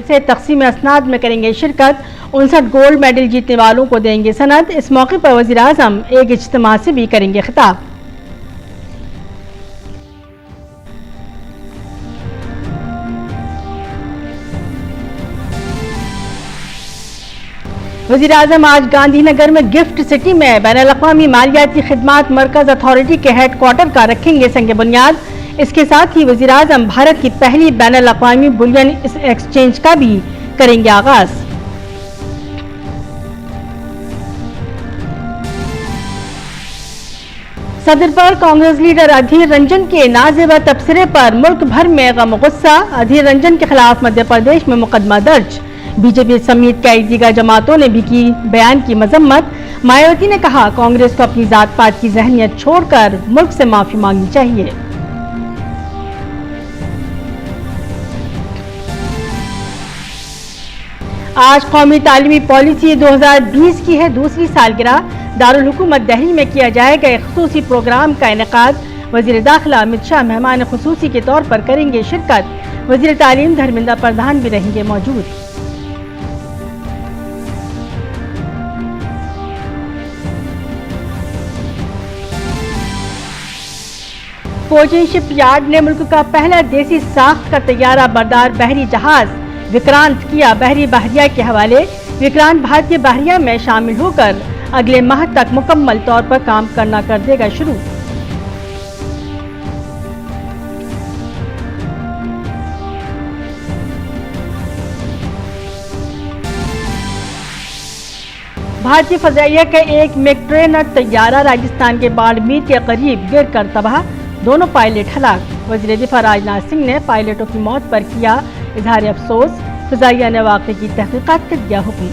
جلسے تقسیم اسناد میں کریں گے شرکت، 59 گولڈ میڈل جیتنے والوں کو دیں گے سند۔ اس موقع پر وزیر اعظم ایک اجتماع سے بھی کریں گے خطاب۔ وزیر اعظم آج گاندھی نگر میں گفٹ سٹی میں بین الاقوامی مالیاتی خدمات مرکز اتھارٹی کے ہیڈ کوارٹر کا رکھیں گے سنگ بنیاد۔ اس کے ساتھ ہی وزیر اعظم بھارت کی پہلی بین الاقوامی بلین ایکسچینج کا بھی کریں گے آغاز۔ صدر پر کانگریس لیڈر ادھیر رنجن کے نازیبا تبصرے پر ملک بھر میں غم و غصہ، ادھیر رنجن کے خلاف مدھیہ پردیش میں مقدمہ درج۔ بی جے پی سمیت کئی دیگر جماعتوں نے بھی کی بیان کی مذمت۔ مایاوتی نے کہا کانگریس کو اپنی ذات پات کی ذہنیت چھوڑ کر ملک سے معافی مانگنی چاہیے۔ آج قومی تعلیمی پالیسی 2020 کی ہے دوسری سالگرہ۔ دارالحکومت دہلی میں کیا جائے گا ایک خصوصی پروگرام کا انعقاد۔ وزیر داخلہ امت شاہ مہمان خصوصی کے طور پر کریں گے شرکت۔ وزیر تعلیم دھرمیندر پردھان بھی رہیں گے موجود۔ کوچین شپ یارڈ نے ملک کا پہلا دیسی ساخت کا طیارہ بردار بحری جہاز وکرانت کیا بحری بحریہ کے حوالے۔ وکرانت بھارتی بحریہ میں شامل ہو کر اگلے ماہ تک مکمل طور پر کام کرنا کر دے گا شروع۔ بھارتی فضائیہ کا ایک میک ٹرینر طیارہ راجستھان کے باڑمیر کے قریب گر کر تباہ، دونوں پائلٹ ہلاک۔ وزیر دفاع راجناتھ سنگھ نے پائلٹوں کی موت پر کیا اظہار افسوس، فضائیہ نے واقعے کی تحقیقات کا دیا حکم۔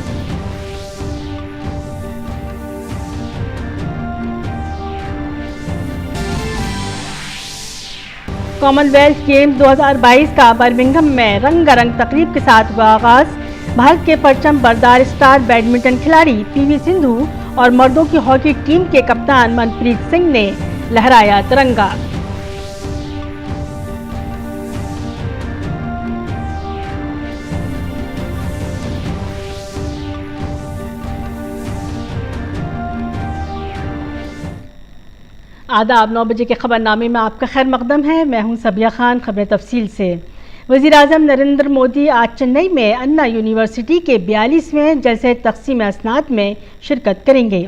کامن ویلتھ گیمز 2022 کا برمنگھم میں رنگا رنگ تقریب کے ساتھ ہوا آغاز۔ بھارت کے پرچم بردار اسٹار بیڈمنٹن کھلاڑی پی وی سندھو اور مردوں کی ہاکی ٹیم کے کپتان من پریت سنگھ نے لہرایا ترنگا۔ آداب، 9 بجے کے خبر نامے میں آپ کا خیر مقدم ہے۔ میں ہوں صبیہ خان۔ خبریں تفصیل سے۔ وزیر اعظم نریندر مودی آج چنئی میں انا یونیورسٹی کے 42ویں جلسے تقسیم اسناد میں شرکت کریں گے۔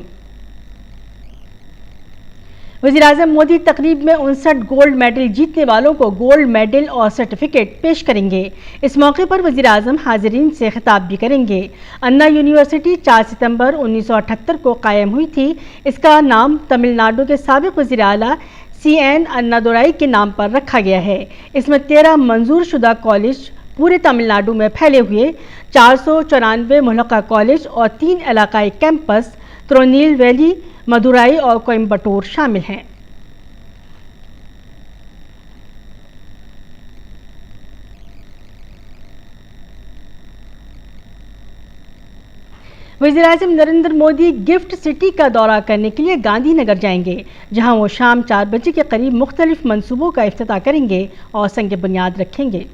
وزیر اعظم مودی تقریب میں 59 گولڈ میڈل جیتنے والوں کو گولڈ میڈل اور سرٹیفکیٹ پیش کریں گے۔ اس موقع پر وزیر اعظم حاضرین سے خطاب بھی کریں گے۔ انا یونیورسٹی 4 ستمبر 1978 کو قائم ہوئی تھی۔ اس کا نام تمل ناڈو کے سابق وزیر اعلیٰ سی این انادورائی کے نام پر رکھا گیا ہے۔ اس میں 13 منظور شدہ کالج پورے تمل ناڈو میں پھیلے ہوئے 494 ملحقہ کالج اور 3 علاقائی کیمپس ترونیل ویلی، مدورائی اور کوئمبٹور شامل ہیں۔ وزیر اعظم نریندر مودی گفٹ سٹی کا دورہ کرنے کے لیے گاندھی نگر جائیں گے، جہاں وہ شام 4 بجے کے قریب مختلف منصوبوں کا افتتاح کریں گے اور سنگ بنیاد رکھیں گے۔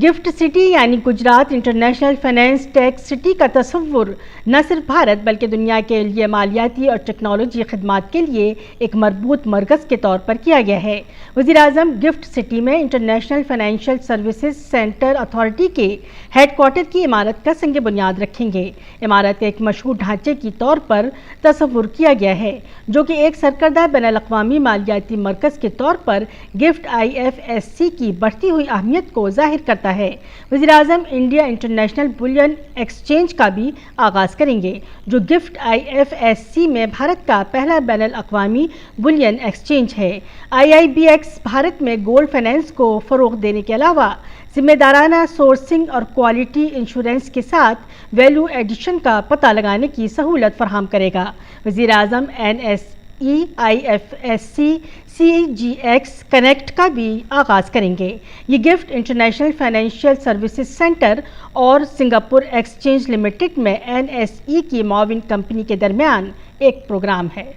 گفٹ سٹی یعنی Gujarat international finance tech city کا تصور نہ صرف بھارت بلکہ دنیا کے لیے مالیاتی اور ٹیکنالوجی خدمات کے لیے ایک مربوط مرکز کے طور پر کیا گیا ہے۔ وزیر اعظم گفٹ سٹی میں international financial services centre authority کے ہیڈ کوارٹر کی عمارت کا سنگ بنیاد رکھیں گے۔ عمارت ایک مشہور ڈھانچے کی طور پر تصور کیا گیا ہے جو کہ ایک سرکردہ بین الاقوامی مالیاتی مرکز کے طور پر گفٹ IFSC کی بڑھتی ہوئی اہمیت کو ظاہر کرتا ہے۔ وزیر اعظم انڈیا انٹرنیشنل بلین ایکسچینج کا بھی آغاز کریں گے جو گفٹ IFSC میں بھارت کا پہلا بین الاقوامی بلین ایکسچینج ہے۔ IIBX بھارت میں گولڈ فائنانس کو فروغ دینے کے علاوہ ذمہ دارانہ سورسنگ اور کوالٹی انشورنس کے ساتھ ویلیو ایڈیشن کا پتہ لگانے کی سہولت فراہم کرے گا۔ وزیر اعظم NSE IFSC CGX کنیکٹ کا بھی آغاز کریں گے۔ یہ gift international financial services centre اور سنگاپور ایکسچینج لمیٹڈ میں NSE کی معاون کمپنی کے درمیان ایک پروگرام ہے۔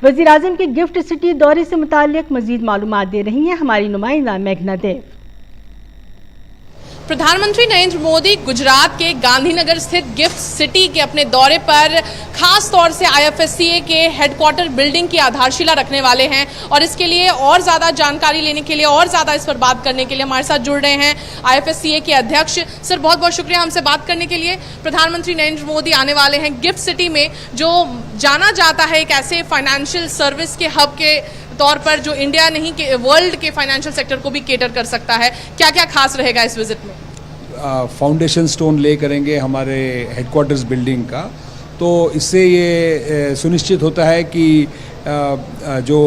وزیر اعظم کے گفٹ سٹی دورے سے متعلق مزید معلومات دے رہی ہیں ہماری نمائندہ میگھنا دیو۔ پردھان منتری نریندر مودی گجرات کے گاندھی نگر استھت گفٹ سٹی کے اپنے دورے پر خاص طور سے IFSCA کے ہیڈ کوارٹر بلڈنگ کی آدھارشیلا رکھنے والے ہیں، اور اس کے لیے اور زیادہ جانکاری لینے کے لیے اور زیادہ اس پر بات کرنے کے لیے ہمارے ساتھ جڑ رہے ہیں IFSCA کے ادھیکش سر۔ بہت بہت شکریہ ہم سے بات کرنے کے لیے۔ پردھان منتری نریندر مودی آنے والے ہیں گفٹ سٹی میں، جو جانا جاتا ہے ایک ایسے فائنینشیل سروس کے ہب کے طور پر جو انڈیا نہیں کہ ورلڈ کے فائنینشیل سیکٹر کو بھی کیٹر کر سکتا ہے۔ کیا کیا خاص رہے گا اس وزٹ میں؟ فاؤنڈیشن سٹون لے کریں گے ہمارے ہیڈ کوارٹرز بلڈنگ کا، تو اس سے یہ سنشچت ہوتا ہے کہ جو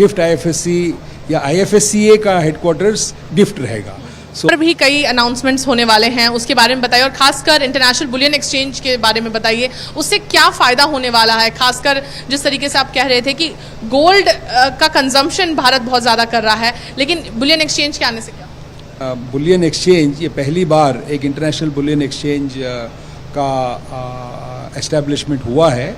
گفٹ IFSC یا IFSCA کا ہیڈ کوارٹرز گفٹ رہے گا۔ اور بھی کئی اناؤنسمنٹس ہونے والے ہیں، اس کے بارے میں بتائیے، اور خاص کر انٹرنیشنل بلین ایکسچینج کے بارے میں بتائیے، اس سے کیا فائدہ ہونے والا ہے؟ خاص کر جس طریقے سے آپ کہہ رہے تھے کہ گولڈ کا کنزمپشن بھارت بہت زیادہ کر رہا ہے، لیکن بلین ایکسچینج کے آنے سے کیا؟ بلین ایکسچینج، یہ پہلی بار ایک انٹرنیشنل بلین ایکسچینج کا اسٹیبلشمنٹ ہوا ہے۔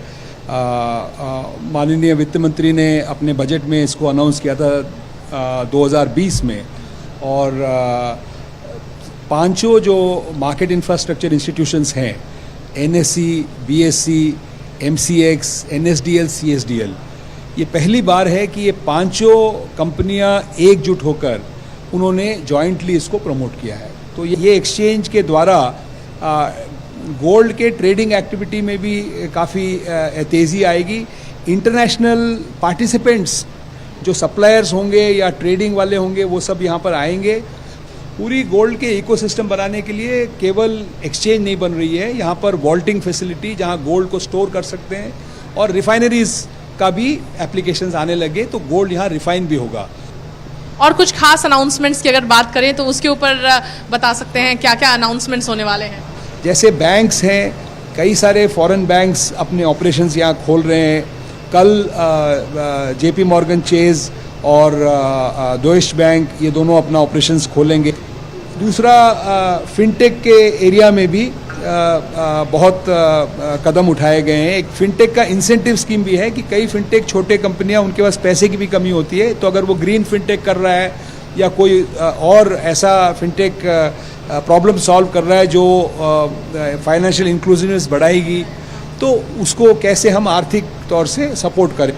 ماننیہ وت منتری نے اپنے بجٹ میں اس کو اناؤنس کیا تھا 2020 میں، اور پانچوں جو مارکیٹ انفراسٹرکچر انسٹیٹیوشنز ہیں، NSE، BSE، MCX، NSDL، CSDL، یہ پہلی بار ہے کہ یہ پانچوں کمپنیاں ایک جٹ ہو کر انہوں نے جوائنٹلی اس کو پروموٹ کیا ہے۔ تو یہ ایکسچینج کے دوارا گولڈ کے ٹریڈنگ ایکٹیویٹی میں بھی کافی تیزی آئے گی۔ انٹرنیشنل پارٹیسپینٹس جو سپلائرز ہوں گے یا ٹریڈنگ والے ہوں گے، وہ سب یہاں پر آئیں گے۔ پوری گولڈ کے ایکو سسٹم بنانے کے لیے کیول ایکسچینج نہیں بن رہی ہے، یہاں پر والٹنگ فیسلٹی جہاں گولڈ کو سٹور کر سکتے ہیں، اور ریفائنریز کا بھی اپلیکیشنز آنے لگے، تو گولڈ یہاں ریفائن بھی ہوگا۔ اور کچھ خاص اناؤنسمنٹس کی اگر بات کریں تو اس کے اوپر بتا سکتے ہیں کیا کیا اناؤنسمنٹس ہونے والے ہیں؟ جیسے بینکس ہیں، کئی سارے فورن بینکس اپنے آپریشنز یہاں کھول رہے ہیں۔ کل JP مورگن چیز اور ڈوئچ بینک، یہ دونوں اپنا آپریشنز کھولیں گے۔ دوسرا، فنٹیک کے ایریا میں بھی بہت قدم اٹھائے گئے ہیں۔ ایک فنٹیک کا انسینٹیو اسکیم بھی ہے کہ کئی فنٹیک چھوٹے کمپنیاں، ان کے پاس پیسے کی بھی کمی ہوتی ہے، تو اگر وہ گرین فنٹیک کر رہا ہے یا کوئی اور ایسا فنٹیک پرابلم سالو کر رہا ہے جو فائنینشیل انکلوزیونیس بڑھائے گی، تو اس کو کیسے ہم آرتھک طور سے سپورٹ کریں۔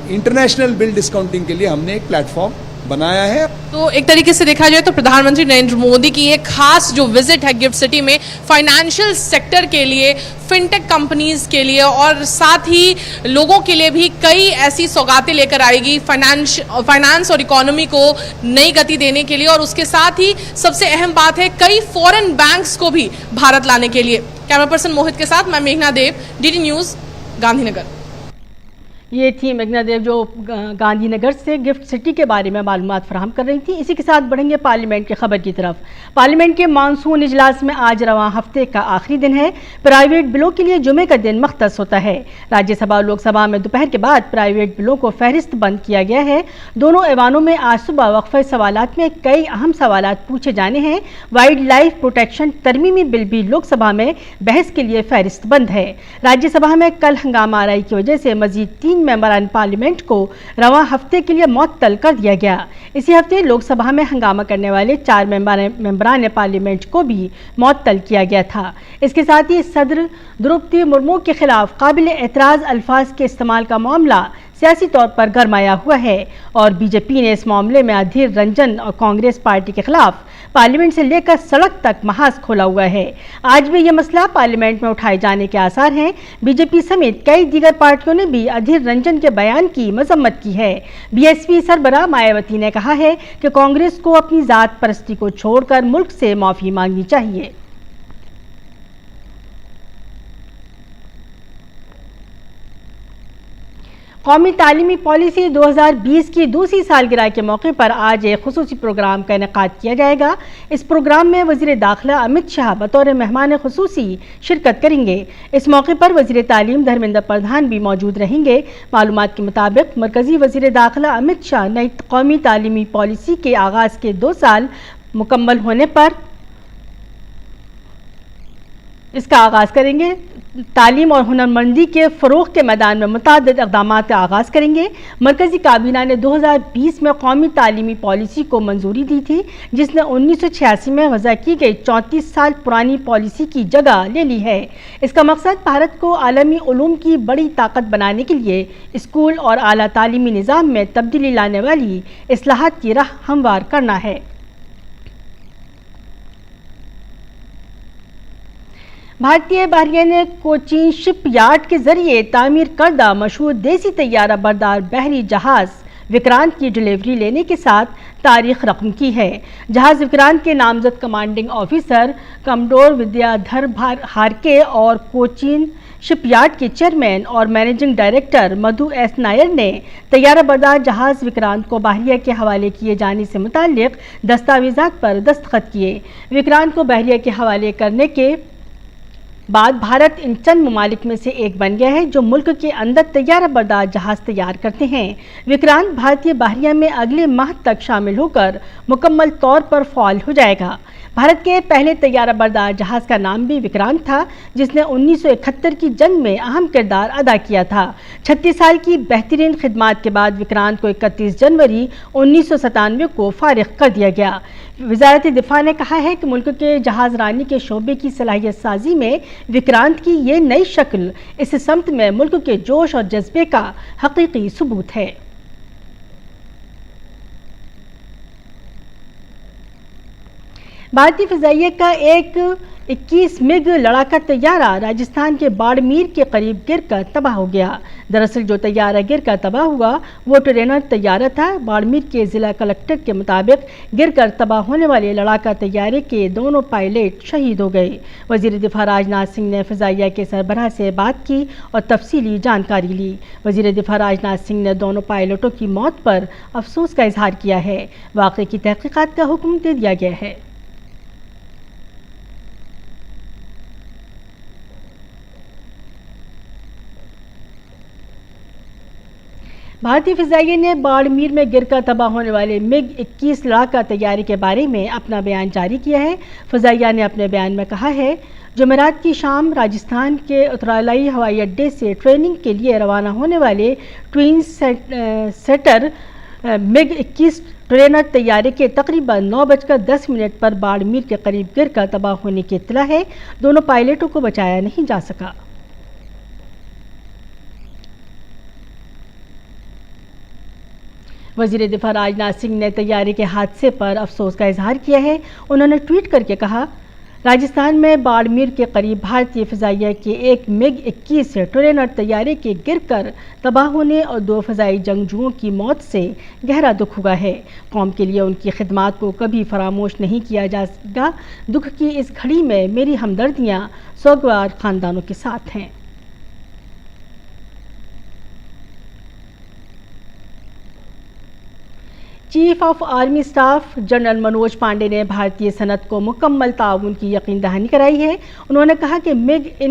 انٹرنیشنل بل ڈسکاؤنٹنگ کے لیے ہم نے ایک پلیٹ فارم بنایا ہے۔ تو ایک طریقے سے دیکھا جائے تو پردھان منتری نریندر مودی کی ایک خاص جو وزٹ ہے گفٹ سٹی میں، فائنینشیل سیکٹر کے لیے، فنٹیک کمپنیز کے لیے اور ساتھ ہی لوگوں کے لیے بھی کئی ایسی سوغاتیں لے کر آئے گی فائنانس اور اکانومی کو نئی گتی دینے کے لیے، اور اس کے ساتھ ہی سب سے اہم بات ہے کئی فورن بینکس کو بھی بھارت لانے کے لیے۔ کیمرہ پرسن موہت کے ساتھ میں میگھنا دیو، DD نیوز، گاندھی نگر۔ یہ تھی میگھنا دیو جو گاندھی نگر سے گفٹ سٹی کے بارے میں معلومات فراہم کر رہی تھیں۔ اسی کے ساتھ بڑھیں گے پارلیمنٹ کی خبر کی طرف۔ پارلیمنٹ کے مانسون اجلاس میں آج رواں ہفتے کا آخری دن ہے۔ پرائیویٹ بلوں کے لیے جمعے کا دن مختص ہوتا ہے۔ راجیہ سبھا اور لوک سبھا میں دوپہر کے بعد پرائیویٹ بلوں کو فہرست بند کیا گیا ہے۔ دونوں ایوانوں میں آج صبح وقفہ سوالات میں کئی اہم سوالات پوچھے جانے ہیں۔ وائلڈ لائف پروٹیکشن ترمیمی بل بھی لوک سبھا میں بحث کے لیے فہرست بند ہے۔ راجیہ سبھا میں کل ہنگامہ آرائی کی وجہ سے مزید 3 ممبران پارلیمنٹ کو رواں ہفتے کے لیے معطل کر دیا گیا۔ اسی ہفتے لوک سبھا میں ہنگامہ کرنے والے 4 ممبران پارلیمنٹ کو بھی معطل کیا گیا تھا۔ اس کے ساتھ ہی صدر دروپدی مرمو کے خلاف قابل اعتراض الفاظ کے استعمال کا معاملہ سیاسی طور پر گرمایا ہوا ہے، اور BJP نے اس معاملے میں ادھیر رنجن اور کانگریس پارٹی کے خلاف پارلیمنٹ سے لے کر سڑک تک محاذ کھولا ہوا ہے۔ آج بھی یہ مسئلہ پارلیمنٹ میں اٹھائے جانے کے آثار ہیں۔ BJP سمیت کئی دیگر پارٹیوں نے بھی ادھیر رنجن کے بیان کی مذمت کی ہے۔ BSP سربراہ مایاوتی نے کہا ہے کہ کانگریس کو اپنی ذات پرستی کو چھوڑ کر ملک سے معافی مانگنی چاہیے۔ قومی تعلیمی پالیسی 2020 کی دوسری سالگرہ کے موقع پر آج ایک خصوصی پروگرام کا انعقاد کیا جائے گا۔ اس پروگرام میں وزیر داخلہ امت شاہ بطور مہمان خصوصی شرکت کریں گے۔ اس موقع پر وزیر تعلیم دھرمیندر پردھان بھی موجود رہیں گے۔ معلومات کے مطابق مرکزی وزیر داخلہ امت شاہ نئی قومی تعلیمی پالیسی کے آغاز کے 2 سال مکمل ہونے پر اس کا آغاز کریں گے۔ تعلیم اور ہنرمندی کے فروغ کے میدان میں متعدد اقدامات کا آغاز کریں گے۔ مرکزی کابینہ نے 2020 میں قومی تعلیمی پالیسی کو منظوری دی تھی، جس نے 1986 میں وضع کی گئی 34 سال پرانی پالیسی کی جگہ لے لی ہے۔ اس کا مقصد بھارت کو عالمی علوم کی بڑی طاقت بنانے کے لیے اسکول اور اعلیٰ تعلیمی نظام میں تبدیلی لانے والی اصلاحات کی راہ ہموار کرنا ہے۔ بھارتی بحریہ نے کوچین شپ یارڈ کے ذریعے تعمیر کردہ مشہور دیسی طیارہ بردار بحری جہاز وکرانت کی ڈیلیوری لینے کے ساتھ تاریخ رقم کی ہے۔ جہاز وکرانت کے نامزد کمانڈنگ آفیسر کمڈور ودیا دھر ہارکے اور کوچین شپ یارڈ کے چیئرمین اور مینیجنگ ڈائریکٹر مدھو ایس نائر نے طیارہ بردار جہاز وکرانت کو بحریہ کے حوالے کیے جانے سے متعلق دستاویزات پر دستخط کیے۔ وکرانت کو بحریہ کے حوالے کرنے کے بعد بھارت ان چند ممالک میں سے ایک بن گیا ہے جو ملک کے اندر طیارہ بردار جہاز تیار کرتے ہیں۔ وکرانت بھارتی بحریہ میں اگلے ماہ تک شامل ہو کر مکمل طور پر فعال ہو جائے گا۔ بھارت کے پہلے طیارہ بردار جہاز کا نام بھی وکرانت تھا، جس نے 1971 کی جنگ میں اہم کردار ادا کیا تھا۔ 36 سال کی بہترین خدمات کے بعد وکرانت کو 31 جنوری 1997 کو فارغ کر دیا گیا۔ وزارت دفاع نے کہا ہے کہ ملک کے جہاز رانی کے شعبے کی صلاحیت سازی میں وکرانت کی یہ نئی شکل اس سمت میں ملک کے جوش اور جذبے کا حقیقی ثبوت ہے۔ بھارتی فضائیہ کا ایک 21 مگ لڑاکا طیارہ راجستھان کے باڑمیر کے قریب گر کر تباہ ہو گیا۔ دراصل جو طیارہ گر کر تباہ ہوا وہ ٹرینر طیارہ تھا۔ باڑمیر کے ضلع کلکٹر کے مطابق گر کر تباہ ہونے والے لڑاکا طیارے کے دونوں پائلٹ شہید ہو گئے۔ وزیر دفاع راجناتھ سنگھ نے فضائیہ کے سربراہ سے بات کی اور تفصیلی جانکاری لی۔ وزیر دفاع راجناتھ سنگھ نے دونوں پائلٹوں کی موت پر افسوس کا اظہار کیا ہے۔ واقعے کی تحقیقات کا حکم دے دیا گیا ہے۔ بھارتی فضائیہ نے باڑمیر میں گر کر تباہ ہونے والے مگ 21 لڑاکا طیارے کے بارے میں اپنا بیان جاری کیا ہے۔ فضائیہ نے اپنے بیان میں کہا ہے، جمعرات کی شام راجستھان کے اترالائی ہوائی اڈے سے ٹریننگ کے لیے روانہ ہونے والے ٹوین سیٹر مگ 21 ٹرینر طیارے کے تقریباً 9:10 پر باڑمیر کے قریب گر کر تباہ ہونے کی اطلاع ہے۔ دونوں پائلٹوں کو بچایا نہیں جا سکا۔ وزیر دفاع راجناتھ سنگھ نے طیارے کے حادثے پر افسوس کا اظہار کیا ہے۔ انہوں نے ٹویٹ کر کے کہا، راجستھان میں باڑمیر کے قریب بھارتی فضائیہ کے ایک مگ 21 ٹرینر طیارے کے گر کر تباہ ہونے اور 2 فضائی جنگجوؤں کی موت سے گہرا دکھ ہوا ہے۔ قوم کے لیے ان کی خدمات کو کبھی فراموش نہیں کیا جائے گا۔ دکھ کی اس گھڑی میں میری ہمدردیاں سوگوار خاندانوں کے ساتھ ہیں۔ Chief of army staff general Manoj Pandey نے بھارتی صنعت کو مکمل تعاون کی یقین دہانی کرائی ہے۔ انہوں نے کہا کہ میک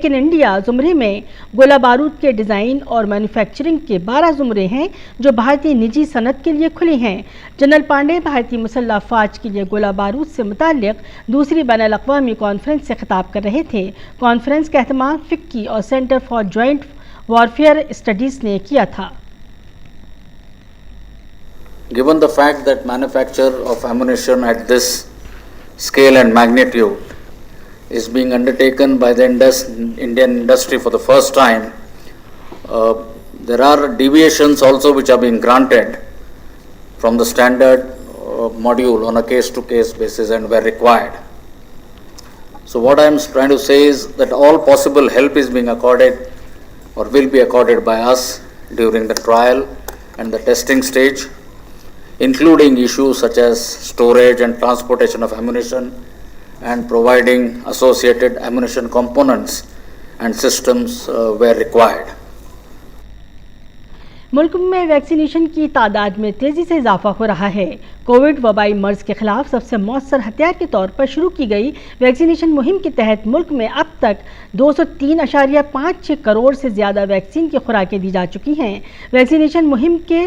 ان انڈیا زمرے میں گولہ بارود کے ڈیزائن اور مینوفیکچرنگ کے 12 زمرے ہیں جو بھارتی نجی صنعت کے لیے کھلے ہیں۔ جنرل پانڈے بھارتی مسلح افواج کے لیے گولہ بارود سے متعلق دوسری بین الاقوامی کانفرنس سے خطاب کر رہے تھے۔ کانفرنس کا اہتمام فکی اور centre for joint warfare studies نے کیا تھا۔ Given the fact that manufacture of ammunition at this scale and magnitude is being undertaken by the Indian industry for the first time, there are deviations also which are being granted from the standard module on a case-to-case basis and where required. So what I am trying to say is that all possible help is being accorded or will be accorded by us during the trial and the testing stage, including issues such as storage and transportation of ammunition and providing associated ammunition components and systems where required. ملک میں vaccination کی تعداد میں تیزی سے اضافہ ہو رہا ہے۔ Covid وبائی مرض کے خلاف سب سے مؤثر ہتھیار کے طور پر شروع کی گئی ویکسینیشن مہم کے تحت ملک میں اب تک 203.56 کروڑ سے زیادہ ویکسین کی خوراکیں دی جا چکی ہیں۔ ویکسینیشن مہم کے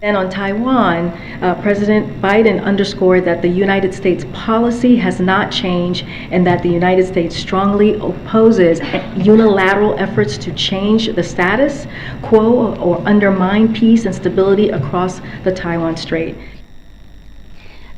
And on Taiwan, President Biden underscored that the United States policy has not changed and that the United States strongly opposes unilateral efforts to change the status quo or undermine peace and stability across the Taiwan Strait.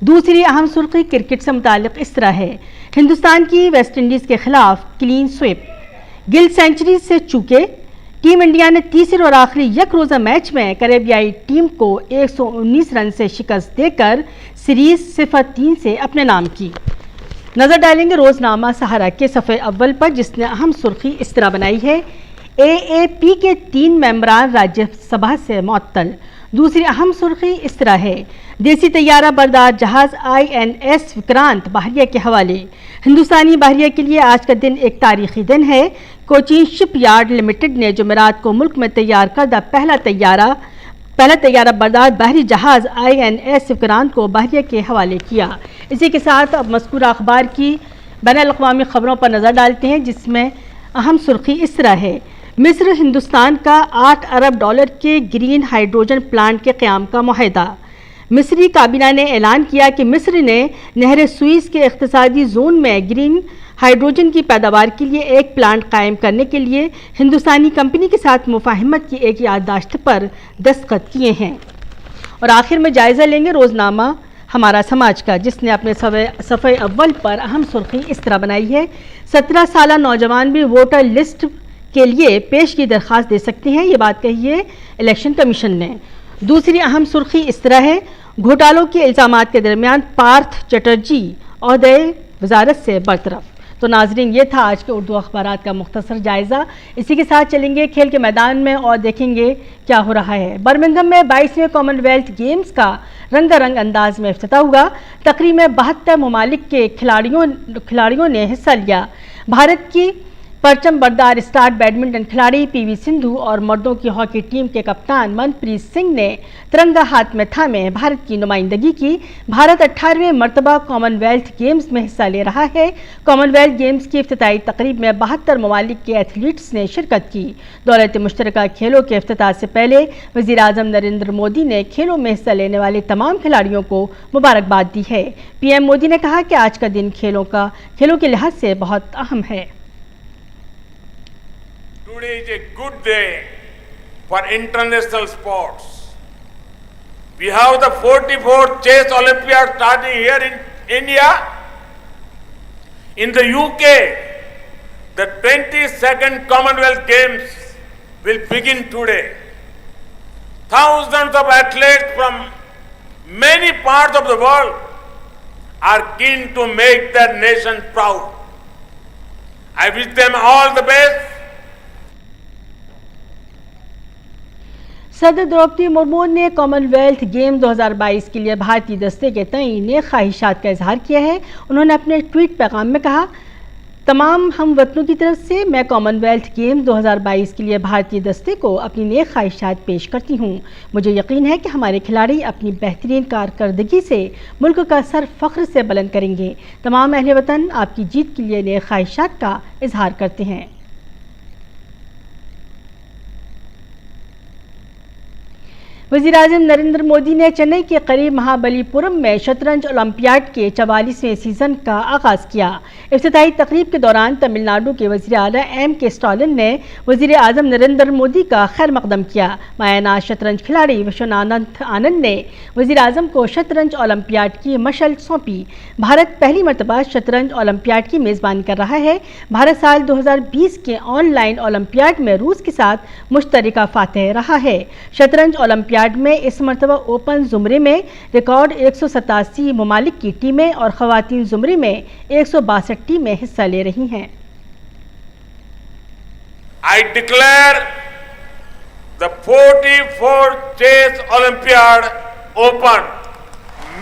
دوسری اہم سرخی cricket سے متعلق اس طرح ہے. ہندوستان کی West Indies کے خلاف کلین سویپ. گل سینچری سے چوکے. ٹیم انڈیا نے تیسرے اور آخری یک روزہ میچ میں کریبیائی ٹیم کو 119 رن سے شکست دے کر سیریز 0-3 سے اپنے نام کی. نظر ڈالیں گے روزنامہ سہارا کے صفحے اول پر، جس نے اہم سرخی اس طرح بنائی ہے: AAP کے 3 ممبران راجیہ سبھا سے معطل. دوسری اہم سرخی اس طرح ہے: دیسی طیارہ بردار جہاز INS وکرانت بحریہ کے حوالے. ہندوستانی بحریہ کے لیے آج کا دن ایک تاریخی دن ہے. کوچین شپ یارڈ لمیٹڈ نے جمعرات کو ملک میں تیار کردہ پہلا طیارہ بردار بحری جہاز INS وکرانت کو بحریہ کے حوالے کیا. اسی کے ساتھ اب مذکورہ اخبار کی بین الاقوامی خبروں پر نظر ڈالتے ہیں، جس میں اہم سرخی اس طرح ہے: مصر ہندوستان کا $8 ارب کے گرین ہائیڈروجن پلانٹ کے قیام کا معاہدہ. مصری کابینہ نے اعلان کیا کہ مصر نے نہر سوئز کے اقتصادی زون میں گرین ہائیڈروجن کی پیداوار کے لیے ایک پلانٹ قائم کرنے کے لیے ہندوستانی کمپنی کے ساتھ مفاہمت کی ایک یادداشت پر دستخط کیے ہیں. اور آخر میں جائزہ لیں گے روزنامہ ہمارا سماج کا، جس نے اپنے صفحے اول پر اہم سرخی اس طرح بنائی ہے: 17 سالہ نوجوان بھی ووٹر لسٹ کے لیے پیش کی درخواست دے سکتے ہیں. یہ بات کہی ہے الیکشن کمیشن نے. دوسری اہم سرخی اس طرح ہے: گھوٹالوں کے الزامات کے درمیان پارتھ چٹرجی عہدے وزارت سے برطرف. تو ناظرین، یہ تھا آج کے اردو اخبارات کا مختصر جائزہ. اسی کے ساتھ چلیں گے کھیل کے میدان میں اور دیکھیں گے کیا ہو رہا ہے. برمنگھم میں 22ویں کامن ویلتھ گیمز کا رنگا رنگ انداز میں افتتاح ہوا. تقریب میں 72 ممالک کے کھلاڑیوں نے حصہ لیا. بھارت کی پرچم بردار اسٹار بیڈمنٹن کھلاڑی PV سندھو اور مردوں کی ہاکی ٹیم کے کپتان منپریت سنگھ نے ترنگا ہاتھ میں تھامے بھارت کی نمائندگی کی. بھارت 18ویں مرتبہ کامن ویلتھ گیمز میں حصہ لے رہا ہے. کامن ویلتھ گیمز کی افتتاحی تقریب میں 72 ممالک کے ایتھلیٹس نے شرکت کی. دولت مشترکہ کھیلوں کے افتتاح سے پہلے وزیر اعظم نریندر مودی نے کھیلوں میں حصہ لینے والے تمام کھلاڑیوں کو مبارکباد دی ہے. PM مودی نے کہا کہ آج کا دن کھیلوں کے لحاظ سے بہت اہم ہے. Today is a good day for international sports. We have the 44th Chess Olympiad starting here in India. In the UK, the 22nd Commonwealth Games will begin today. Thousands of athletes from many parts of the world are keen to make their nation proud. I wish them all the best. صدر دروپدی مرمو نے common wealth game 2022 کے لیے بھارتی دستے کے تئیں نیک خواہشات کا اظہار کیا ہے. انہوں نے اپنے ٹویٹ پیغام میں کہا: تمام ہم وطنوں کی طرف سے میں کامن ویلتھ گیم 2022 کے لیے بھارتی دستے کو اپنی نیک خواہشات پیش کرتی ہوں. مجھے یقین ہے کہ ہمارے کھلاڑی اپنی بہترین کارکردگی سے ملک کا سر فخر سے بلند کریں گے. تمام اہل وطن آپ کی جیت کے لیے نیک خواہشات کا اظہار کرتے ہیں. وزیر اعظم نریندر مودی نے چنئی کے قریب مہابلی پورم میں شطرنج اولمپیاڈ کے 44ویں سیزن کا آغاز کیا. افتتاحی تقریب کے دوران تمل ناڈو کے وزیر اعلیٰ M.K. اسٹالن نے وزیر اعظم نریندر مودی کا خیر مقدم کیا. مایاناز شطرنج کھلاڑی وشواناتھ آنند نے وزیر اعظم کو شطرنج اولمپیاڈ کی مشعل سونپی. بھارت پہلی مرتبہ شطرنج اولمپیاڈ کی میزبانی کر رہا ہے. بھارت سال 2020 کے آن لائن اولمپیاڈ میں روس کے ساتھ مشترکہ فاتح رہا ہے. شطرنج اولمپیاڈ میں اس مرتبہ اوپن زمرے میں ریکارڈ 187 ممالک کی ٹیمیں اور خواتین زمرے میں 162 ٹیمیں حصہ لے رہی ہیں. I declare the 44th Chess Olympiad open.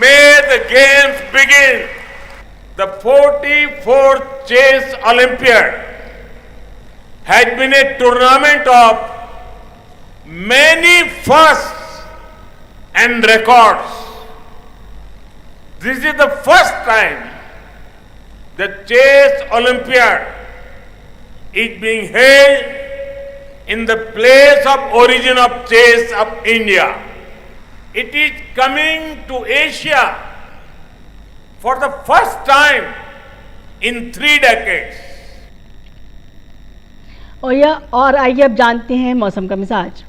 May the games begin. The 44th Chess Olympiad has been a tournament of many firsts and records. This is the first time the Chess Olympiad is being held in the place of origin of chess of India. It is coming to Asia for the first time in 3 decades. اور آئیے اب جانتے ہیں موسم کا مزاج.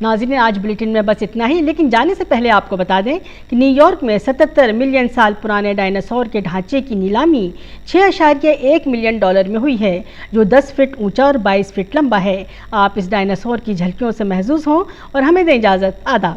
ناظرین آج بلیٹن میں بس اتنا ہی، لیکن جانے سے پہلے آپ کو بتا دیں کہ نیو یارک میں 77 ملین سال پرانے ڈائناسور کے ڈھانچے کی نیلامی $6.1 ملین میں ہوئی ہے، جو 10 فٹ اونچا اور 22 فٹ لمبا ہے۔ آپ اس ڈائناسور کی جھلکیوں سے محظوظ ہوں اور ہمیں دیں اجازت۔ آداب۔